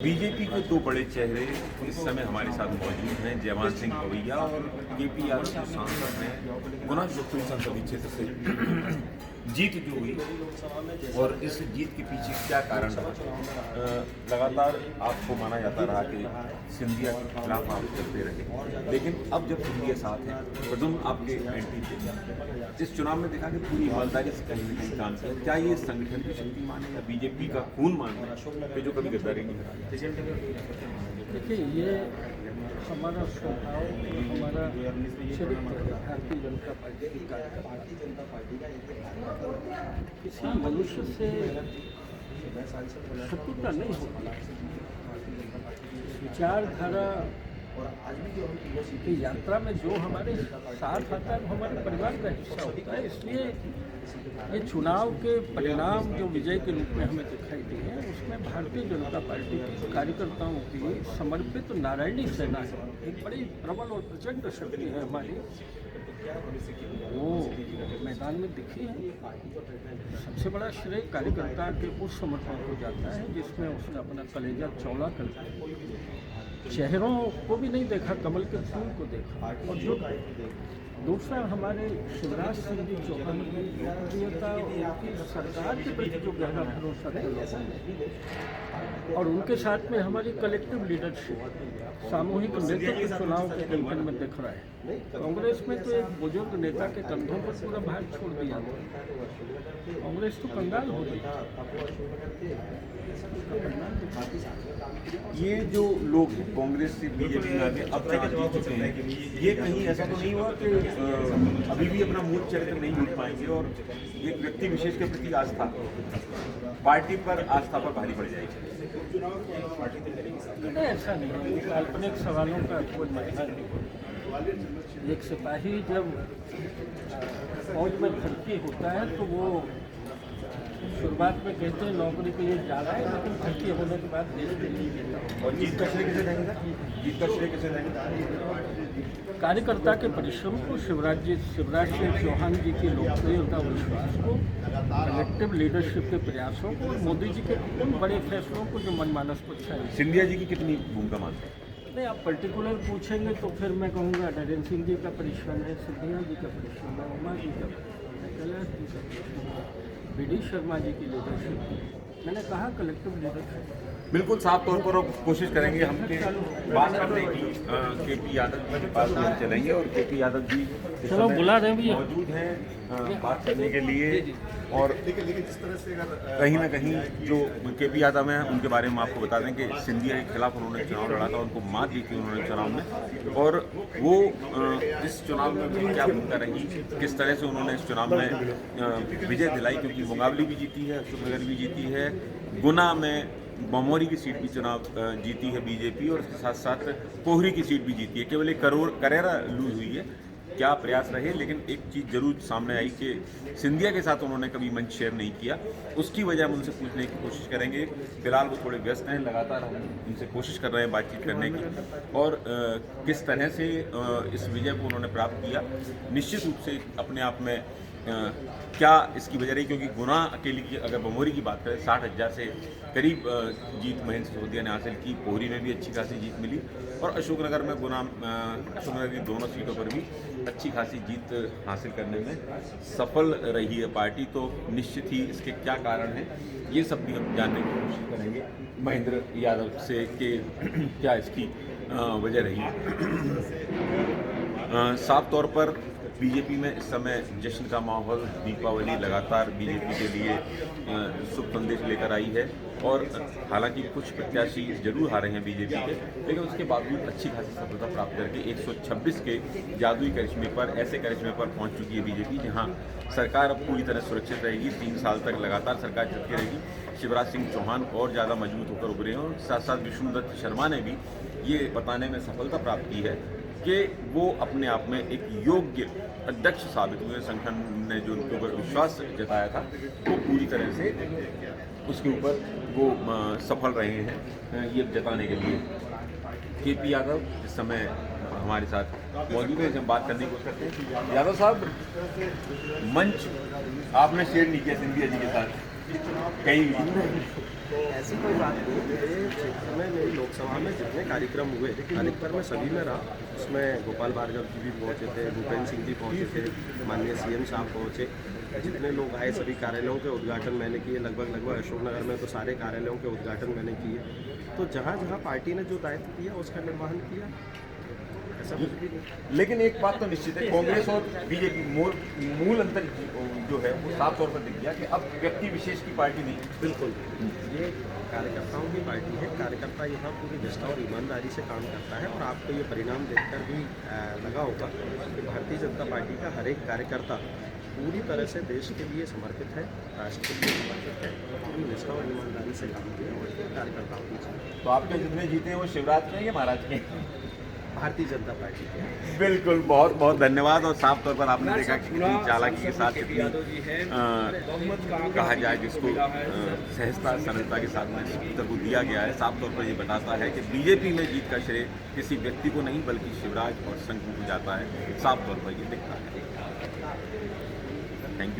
BJP के दो बड़े चेहरे इस समय हमारे साथ मौजूद हैं, जयवान सिंह पवैया और केपी यादव जो सांसद हैं गुना जोधपुर संसदीय क्षेत्र से जीत जो हुई और इस जीत के पीछे क्या कारण रहा। लगातार आपको माना जाता रहा कि सिंधिया के खिलाफ आप करते रहे, लेकिन अब जब सिंधिया साथ हैं प्रदुम आपके एंटी थे, इस चुनाव में देखा कि पूरी ईमानदारी से कहीं न कहीं काम किया। क्या ये संगठन की शक्ति माने या बीजेपी का खून माने कि जो कभी गद्दारी नहीं करा? देखिए, ये हमारा स्वभाव, हमारा चरित्र है। भारतीय जनता पार्टी की किसी मनुष्य से शत्रुता नहीं होती। विचारधारा की यात्रा में जो हमारे साथ आता है वो हमारे परिवार का हिस्सा होता है। इसलिए ये चुनाव के परिणाम जो विजय के रूप में हमें दिखाई दिए हैं, उसमें भारतीय जनता पार्टी के कार्यकर्ताओं की समर्पित नारायणी सेना है, एक बड़ी प्रबल और प्रचंड शक्ति है हमारी, वो मैदान में दिखी है। सबसे बड़ा श्रेय कार्यकर्ता के उस समर्पण को जाता है जिसमें उसने अपना कलेजा चौड़ा कर चेहरों को भी नहीं देखा, कमल के फूल को देखा। और जो दूसरा, हमारे शिवराज सिंह जी चौहान की लोकप्रियता, उनकी सरकार के प्रति जो गहरा भरोसा था और उनके साथ में हमारी कलेक्टिव लीडरशिप, सामूहिक नेतृत्व चुनाव के कैंपेन में दिख रहा है। कांग्रेस में तो एक बुजुर्ग नेता के कंधों पर पूरा भार छोड़ दिया था, कांग्रेस तो कंगाल हो गई। ये जो लोग कांग्रेस से बीजेपी में आगे अब तक जीत चुके हैं, ये कहीं ऐसा तो नहीं हुआ कि अभी भी अपना मूल चरित्र नहीं मिल पाएंगे और एक व्यक्ति विशेष के प्रति आस्था, पार्टी पर आस्था पर भारी पड़ जाएगी? नहीं, ऐसा नहीं है। काल्पनिक सवालों का कोई मतलब नहीं। एक सिपाही जब फौज में भर्ती होता है तो वो शुरुआत में कहते हैं नौकरी के लिए जा रहा है, लेकिन भर्ती होने के बाद देश के लिए देता। और जीत का श्रेय किसे देंगे? जीत का श्रेय किसे देंगे? कार्यकर्ता के परिश्रम को, शिवराज सिंह चौहान जी की लोकप्रियता, विश्वास को, कलेक्टिव लीडरशिप के प्रयासों को और मोदी जी के उन बड़े फैसलों को जो मनमानस को छाए। सिंधिया जी की कितनी भूमिका मानते हैं? नहीं, आप पर्टिकुलर पूछेंगे तो फिर मैं कहूँगा नरेंद्र सिंह जी का परिश्रम है, सिंधिया जी का परिश्रम है, उमा जी का परिश्रम है, कैलाश जी का परिश्रम है, BD शर्मा जी की लीडरशिप। मैंने कहा कलेक्टिव लीडरशिप। बिल्कुल साफ तौर पर कोशिश करेंगे हम कि बात करने की केपी यादव जी के पास हम चलेंगे और केपी यादव जी इस चलो समय बुला रहे हैं मौजूद हैं बात करने के लिए। और कहीं ना कहीं जो केपी यादव हैं उनके बारे में आपको बता दें कि सिंधिया के खिलाफ उन्होंने चुनाव लड़ा था, उनको मात दी थी उन्होंने चुनाव में, और वो इस चुनाव में भी क्या भूमिका रही, किस तरह से उन्होंने इस चुनाव में विजय दिलाई, क्योंकि मुंगावली भी जीती है, अशोकनगर भी जीती है, गुना में बमौरी की सीट भी चुनाव जीती है बीजेपी, और इसके साथ साथ पोहरी की सीट भी जीती है। केवल एक करेरा लूज हुई है। क्या प्रयास रहे, लेकिन एक चीज़ जरूर सामने आई कि सिंधिया के साथ उन्होंने कभी मंच शेयर नहीं किया। उसकी वजह हम उनसे पूछने की कोशिश करेंगे। फिलहाल वो थोड़े व्यस्त हैं, लगातार हम उनसे कोशिश कर रहे हैं बातचीत करने की, और किस तरह से इस विजय को उन्होंने प्राप्त किया। निश्चित रूप से अपने आप में क्या इसकी वजह रही, क्योंकि गुना अकेली की अगर बमोरी की बात करें 60,000 से करीब जीत महेंद्र सिसोदिया ने हासिल की, पोहरी में भी अच्छी खासी जीत मिली, और अशोकनगर में अशोकनगर की दोनों सीटों पर भी अच्छी खासी जीत हासिल करने में सफल रही है पार्टी। तो निश्चित ही इसके क्या कारण हैं, ये सब भी हम जानने की कोशिश करेंगे महेंद्र यादव से कि क्या इसकी वजह रही। साफ तौर पर बीजेपी में इस समय जश्न का माहौल, दीपावली लगातार बीजेपी के लिए शुभ संदेश लेकर आई है, और हालांकि कुछ प्रत्याशी जरूर हारे हैं बीजेपी के, लेकिन उसके बावजूद अच्छी खासी सफलता प्राप्त करके 126 के जादुई करिश्मे पर, ऐसे करिश्मे पर पहुंच चुकी है बीजेपी, जहां सरकार अब पूरी तरह सुरक्षित रहेगी। 3 साल तक लगातार सरकार चलती रहेगी। शिवराज सिंह चौहान और ज़्यादा मजबूत होकर उभरे हैं, और साथ साथ विष्णुदत्त शर्मा ने भी ये बताने में सफलता प्राप्त की है कि वो अपने आप में एक योग्य अध्यक्ष साबित हुए। संगठन ने जो उनके ऊपर विश्वास जताया था, वो पूरी तरह से उसके ऊपर वो सफल रहे हैं ये जताने के लिए। केपी यादव इस समय हमारे साथ मौजूद है, हम बात करने की कोशिश करते हैं। यादव साहब, मंच आपने शेयर नहीं किया सिंधिया जी के साथ, कहीं भी। ऐसी कोई बात नहीं। मेरे क्षेत्र में, मेरी लोकसभा में जितने कार्यक्रम हुए अधिकतर मैं सभी में रहा। उसमें गोपाल भार्गव जी भी पहुँचे थे, भूपेंद्र सिंह जी पहुँचे थे, माननीय सीएम साहब पहुँचे। जितने लोग आए सभी कार्यालयों के उद्घाटन मैंने किए। लगभग अशोकनगर में तो सारे कार्यालयों के उद्घाटन मैंने किए। तो जहाँ जहाँ पार्टी ने जो दायित्व दिया उसका निर्वहन किया, ऐसा कुछ भी नहीं। लेकिन एक बात तो निश्चित है, कांग्रेस और बीजेपी मूल अंतर जो है वो साफ तौर पर दिख गया कि अब व्यक्ति विशेष की पार्टी नहीं। बिल्कुल, ये कार्यकर्ताओं की पार्टी है। कार्यकर्ता यहाँ पूरी निष्ठा और ईमानदारी से काम करता है और आपको ये परिणाम देखकर भी लगा होगा कि भारतीय जनता पार्टी का हर एक कार्यकर्ता पूरी तरह से देश के लिए समर्पित है, राष्ट्र के लिए समर्पित है। पूरी निष्ठा और ईमानदारी से काम किया और ये कार्यकर्ताओं की जीत। तो आपके जितने जीते हैं वो शिवराज के हैं या महाराज के हैं? भारतीय जनता पार्टी के। बिल्कुल, बहुत बहुत धन्यवाद। और साफ तौर पर आपने देखा कि कितनी चालाकी के साथ, कितनी कहा जाए जिसको सहजता सरलता के साथ में उत्तर को दिया गया है। साफ तौर पर ये बताता है कि बीजेपी में जीत का श्रेय किसी व्यक्ति को नहीं बल्कि शिवराज और संघ को जाता है। साफ तौर पर ये दिखता है। Thank you.